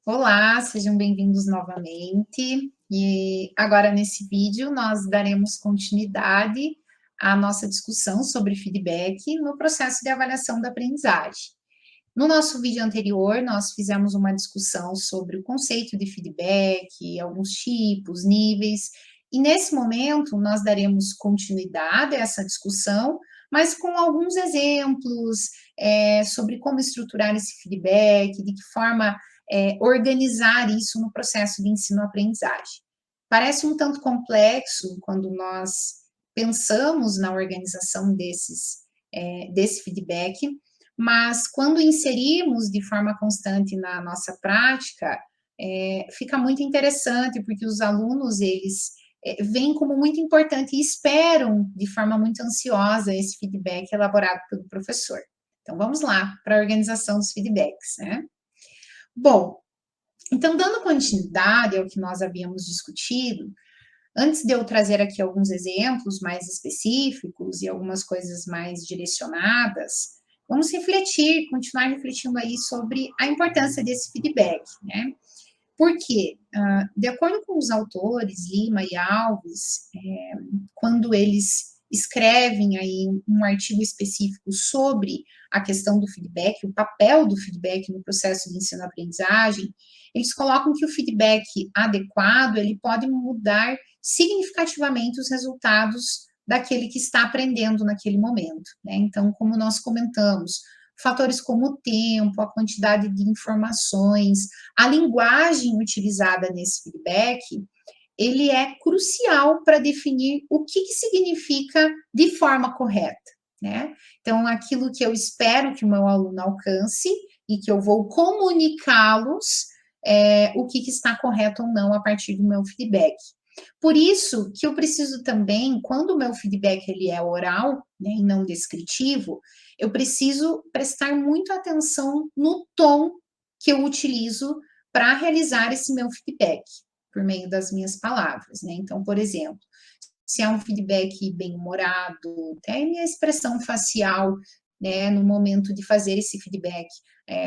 Olá, sejam bem-vindos novamente. E agora, nesse vídeo, nós daremos continuidade à nossa discussão sobre feedback no processo de avaliação da aprendizagem. No nosso vídeo anterior, nós fizemos uma discussão sobre o conceito de feedback, alguns tipos, níveis, e nesse momento nós daremos continuidade a essa discussão, mas com alguns exemplos sobre como estruturar esse feedback, de que forma organizar isso no processo de ensino-aprendizagem. Parece um tanto complexo quando nós pensamos na organização desse feedback, mas quando inserimos de forma constante na nossa prática, fica muito interessante, porque os alunos, eles veem como muito importante e esperam de forma muito ansiosa esse feedback elaborado pelo professor. Então, vamos lá para a organização dos feedbacks, né? Bom, então, dando continuidade ao que nós havíamos discutido, antes de eu trazer aqui alguns exemplos mais específicos e algumas coisas mais direcionadas, vamos refletir, continuar refletindo aí sobre a importância desse feedback, né? Porque, de acordo com os autores, Lima e Alves, quando eles escrevem aí um artigo específico sobre a questão do feedback, o papel do feedback no processo de ensino-aprendizagem, eles colocam que o feedback adequado, ele pode mudar significativamente os resultados daquele que está aprendendo naquele momento, né? Então, como nós comentamos, fatores como o tempo, a quantidade de informações, a linguagem utilizada nesse feedback, ele é crucial para definir o que significa de forma correta, né? Então, aquilo que eu espero que o meu aluno alcance e que eu vou comunicá-los, o que está correto ou não a partir do meu feedback. Por isso que eu preciso também, quando o meu feedback ele é oral, né, e não descritivo, eu preciso prestar muito atenção no tom que eu utilizo para realizar esse meu feedback, por meio das minhas palavras, né? Então, por exemplo, se é um feedback bem-humorado, até minha expressão facial, né, no momento de fazer esse feedback,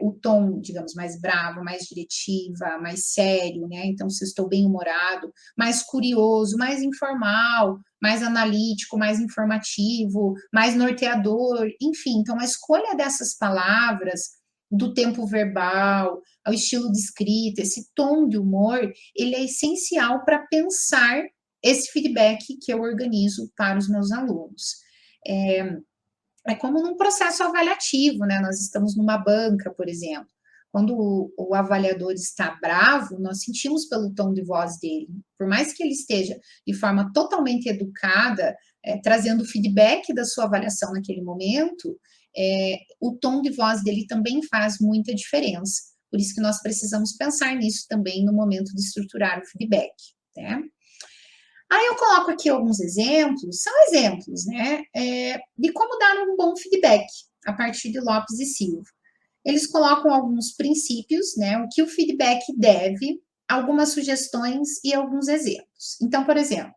o tom, digamos, mais bravo, mais diretiva, mais sério, né? Então, se eu estou bem-humorado, mais curioso, mais informal, mais analítico, mais informativo, mais norteador, enfim. Então, a escolha dessas palavras, do tempo verbal, ao estilo de escrita, esse tom de humor, ele é essencial para pensar esse feedback que eu organizo para os meus alunos. É como num processo avaliativo, né? Nós estamos numa banca, por exemplo. Quando o avaliador está bravo, nós sentimos pelo tom de voz dele. Por mais que ele esteja de forma totalmente educada, trazendo feedback da sua avaliação naquele momento, o tom de voz dele também faz muita diferença. Por isso que nós precisamos pensar nisso também no momento de estruturar o feedback, né? Aí eu coloco aqui alguns exemplos, são exemplos, né, de como dar um bom feedback a partir de Lopes e Silva. Eles colocam alguns princípios, né, o que o feedback deve, algumas sugestões e alguns exemplos. Então, por exemplo,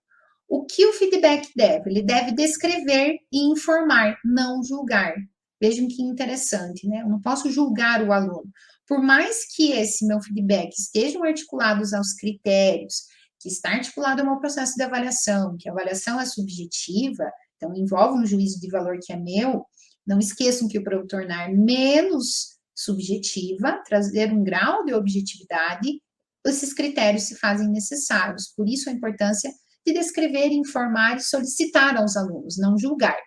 o que o feedback deve? Ele deve descrever e informar, não julgar. Vejam que interessante, né? Eu não posso julgar o aluno. Por mais que esse meu feedback estejam articulados aos critérios, que está articulado ao meu processo de avaliação, que a avaliação é subjetiva, então envolve um juízo de valor que é meu, não esqueçam que para eu tornar menos subjetiva, trazer um grau de objetividade, esses critérios se fazem necessários. Por isso a importância de descrever, informar e solicitar aos alunos, não julgar.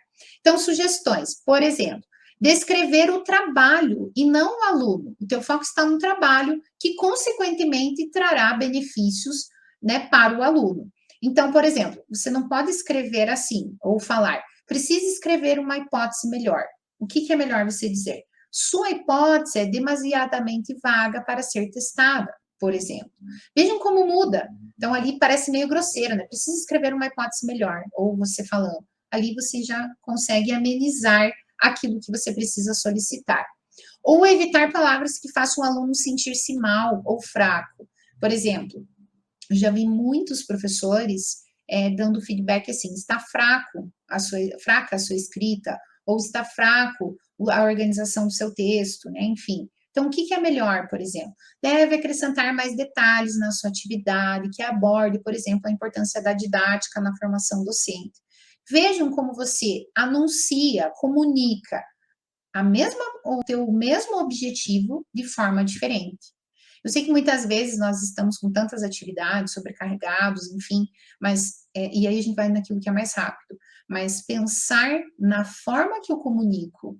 Então, sugestões, por exemplo, descrever o trabalho e não o aluno. O teu foco está no trabalho, que consequentemente trará benefícios, né, para o aluno. Então, por exemplo, você não pode escrever assim, ou falar, precisa escrever uma hipótese melhor. O que é melhor você dizer? Sua hipótese é demasiadamente vaga para ser testada, por exemplo. Vejam como muda. Então, ali parece meio grosseiro, né? Precisa escrever uma hipótese melhor, ou você falando. Ali você já consegue amenizar aquilo que você precisa solicitar. Ou evitar palavras que façam o aluno sentir-se mal ou fraco. Por exemplo, eu já vi muitos professores dando feedback assim, está fraca a sua escrita, ou está fraco a organização do seu texto, né? Enfim, Então, o que é melhor, por exemplo? Deve acrescentar mais detalhes na sua atividade, que aborde, por exemplo, a importância da didática na formação docente. Vejam como você anuncia, comunica o mesmo objetivo de forma diferente. Eu sei que muitas vezes nós estamos com tantas atividades, sobrecarregados, enfim, mas, e aí a gente vai naquilo que é mais rápido, mas pensar na forma que eu comunico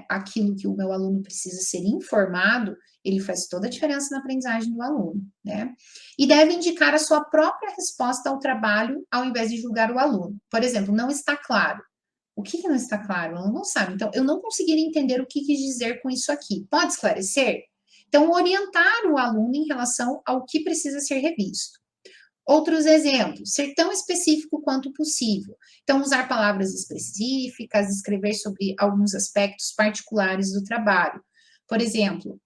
aquilo que o meu aluno precisa ser informado, ele faz toda a diferença na aprendizagem do aluno, né? E deve indicar a sua própria resposta ao trabalho, ao invés de julgar o aluno. Por exemplo, não está claro. O que não está claro? O aluno não sabe. Então, eu não conseguiria entender o que quis dizer com isso aqui. Pode esclarecer? Então, orientar o aluno em relação ao que precisa ser revisto. Outros exemplos, ser tão específico quanto possível. Então, usar palavras específicas, escrever sobre alguns aspectos particulares do trabalho. Por exemplo,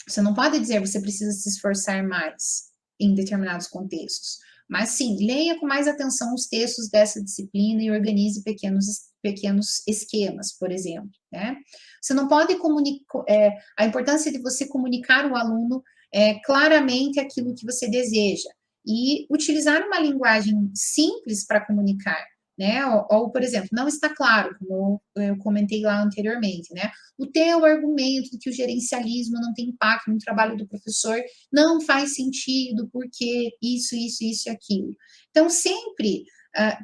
você não pode dizer você precisa se esforçar mais em determinados contextos, mas sim, leia com mais atenção os textos dessa disciplina e organize pequenos esquemas, por exemplo, né? Você não pode comunicar, a importância de você comunicar ao aluno claramente aquilo que você deseja e utilizar uma linguagem simples para comunicar, né? Ou, por exemplo, não está claro, como eu comentei lá anteriormente, né? O teu argumento de que o gerencialismo não tem impacto no trabalho do professor não faz sentido, porque isso e aquilo. Então, sempre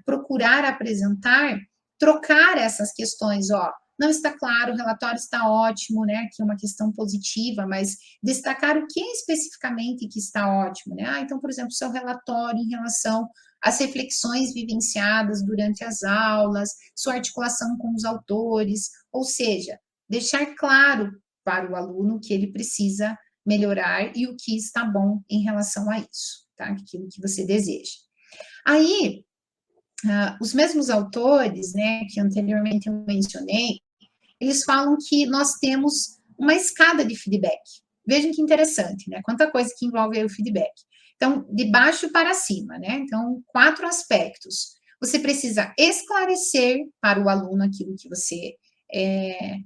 procurar apresentar, trocar essas questões, ó, não está claro, o relatório está ótimo, né, que é uma questão positiva, mas destacar o que especificamente que está ótimo, né? Então, por exemplo, seu relatório em relação às reflexões vivenciadas durante as aulas, sua articulação com os autores, ou seja, deixar claro para o aluno que ele precisa melhorar e o que está bom em relação a isso, tá? Aquilo que você deseja. Aí, os mesmos autores, né, que anteriormente eu mencionei, eles falam que nós temos uma escada de feedback. Vejam que interessante, né? Quanta coisa que envolve aí o feedback. Então, de baixo para cima, né? Então, 4 aspectos. Você precisa esclarecer para o aluno aquilo que você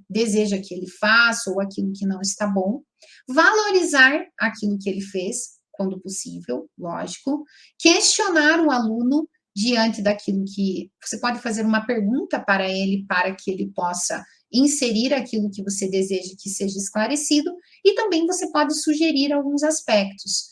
deseja que ele faça ou aquilo que não está bom. Valorizar aquilo que ele fez, quando possível, lógico. Questionar o aluno diante daquilo que você pode fazer uma pergunta para que ele possa inserir aquilo que você deseja que seja esclarecido, e também você pode sugerir alguns aspectos.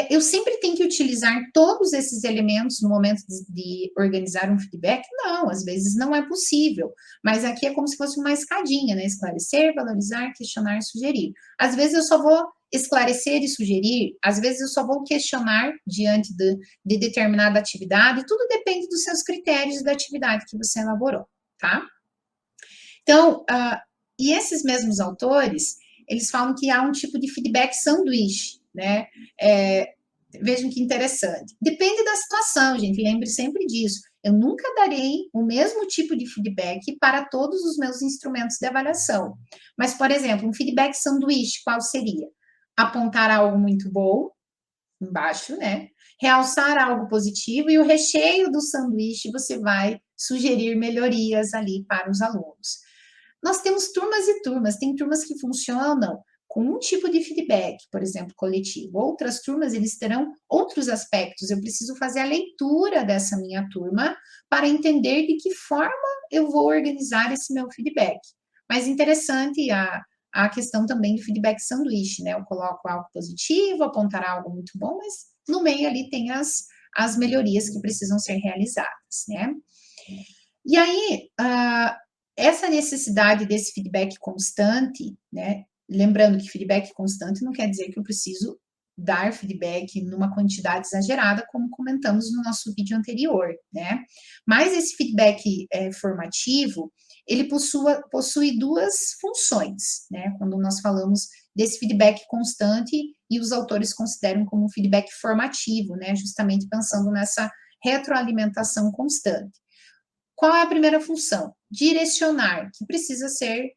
Eu sempre tenho que utilizar todos esses elementos no momento de organizar um feedback? Não, às vezes não é possível, mas aqui é como se fosse uma escadinha, né? Esclarecer, valorizar, questionar, sugerir. Às vezes eu só vou esclarecer e sugerir, às vezes eu só vou questionar diante de determinada atividade, tudo depende dos seus critérios da atividade que você elaborou, tá? Então, e esses mesmos autores, eles falam que há um tipo de feedback sanduíche, né? Vejam que interessante. Depende da situação, gente, lembre sempre disso. Eu nunca darei o mesmo tipo de feedback para todos os meus instrumentos de avaliação. Mas, por exemplo, um feedback sanduíche, qual seria? Apontar algo muito bom, embaixo, né? Realçar algo positivo e o recheio do sanduíche você vai sugerir melhorias ali para os alunos. Nós temos turmas e turmas, tem turmas que funcionam com um tipo de feedback, por exemplo, coletivo. Outras turmas, eles terão outros aspectos. Eu preciso fazer a leitura dessa minha turma para entender de que forma eu vou organizar esse meu feedback. Mas interessante a questão também do feedback sanduíche, né? Eu coloco algo positivo, apontar algo muito bom, mas no meio ali tem as melhorias que precisam ser realizadas, né? E aí, essa necessidade desse feedback constante, né? Lembrando que feedback constante não quer dizer que eu preciso dar feedback numa quantidade exagerada, como comentamos no nosso vídeo anterior, né? Mas esse feedback formativo, ele possui duas funções, né? Quando nós falamos desse feedback constante e os autores consideram como um feedback formativo, né? Justamente pensando nessa retroalimentação constante. Qual é a primeira função? Direcionar, que precisa ser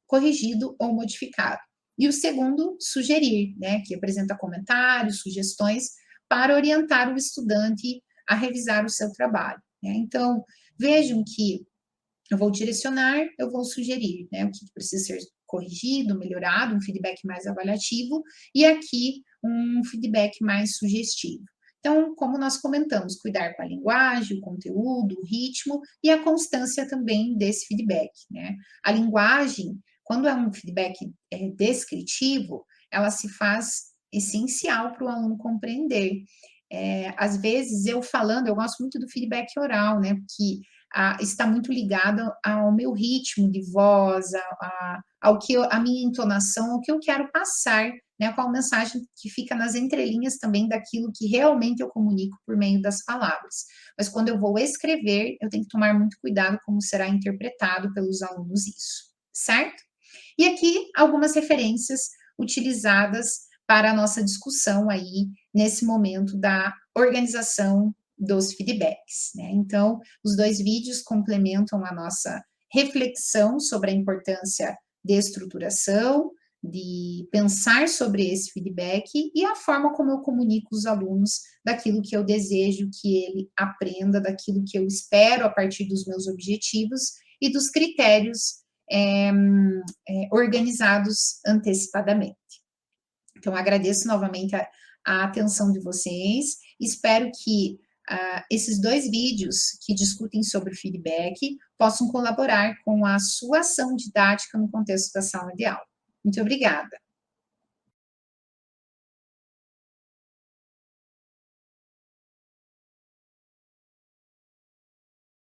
corrigido ou modificado. E o segundo, sugerir, né, que apresenta comentários, sugestões para orientar o estudante a revisar o seu trabalho. Né? Então, vejam que eu vou direcionar, eu vou sugerir, né, o que precisa ser corrigido, melhorado, um feedback mais avaliativo, e aqui um feedback mais sugestivo. Então, como nós comentamos, cuidar com a linguagem, o conteúdo, o ritmo e a constância também desse feedback, né? A linguagem, quando é um feedback descritivo, ela se faz essencial para o aluno compreender. Às vezes, eu falando, eu gosto muito do feedback oral, né? Porque está muito ligado ao meu ritmo de voz, ao que a minha entonação, ao que eu quero passar, né? Qual mensagem que fica nas entrelinhas também daquilo que realmente eu comunico por meio das palavras. Mas quando eu vou escrever, eu tenho que tomar muito cuidado como será interpretado pelos alunos isso, certo? E aqui algumas referências utilizadas para a nossa discussão aí nesse momento da organização dos feedbacks, né? Então, os dois vídeos complementam a nossa reflexão sobre a importância de estruturação, de pensar sobre esse feedback e a forma como eu comunico os alunos daquilo que eu desejo que ele aprenda, daquilo que eu espero a partir dos meus objetivos e dos critérios organizados antecipadamente. Então, agradeço novamente a atenção de vocês, espero que esses dois vídeos que discutem sobre feedback possam colaborar com a sua ação didática no contexto da sala de aula. Muito obrigada.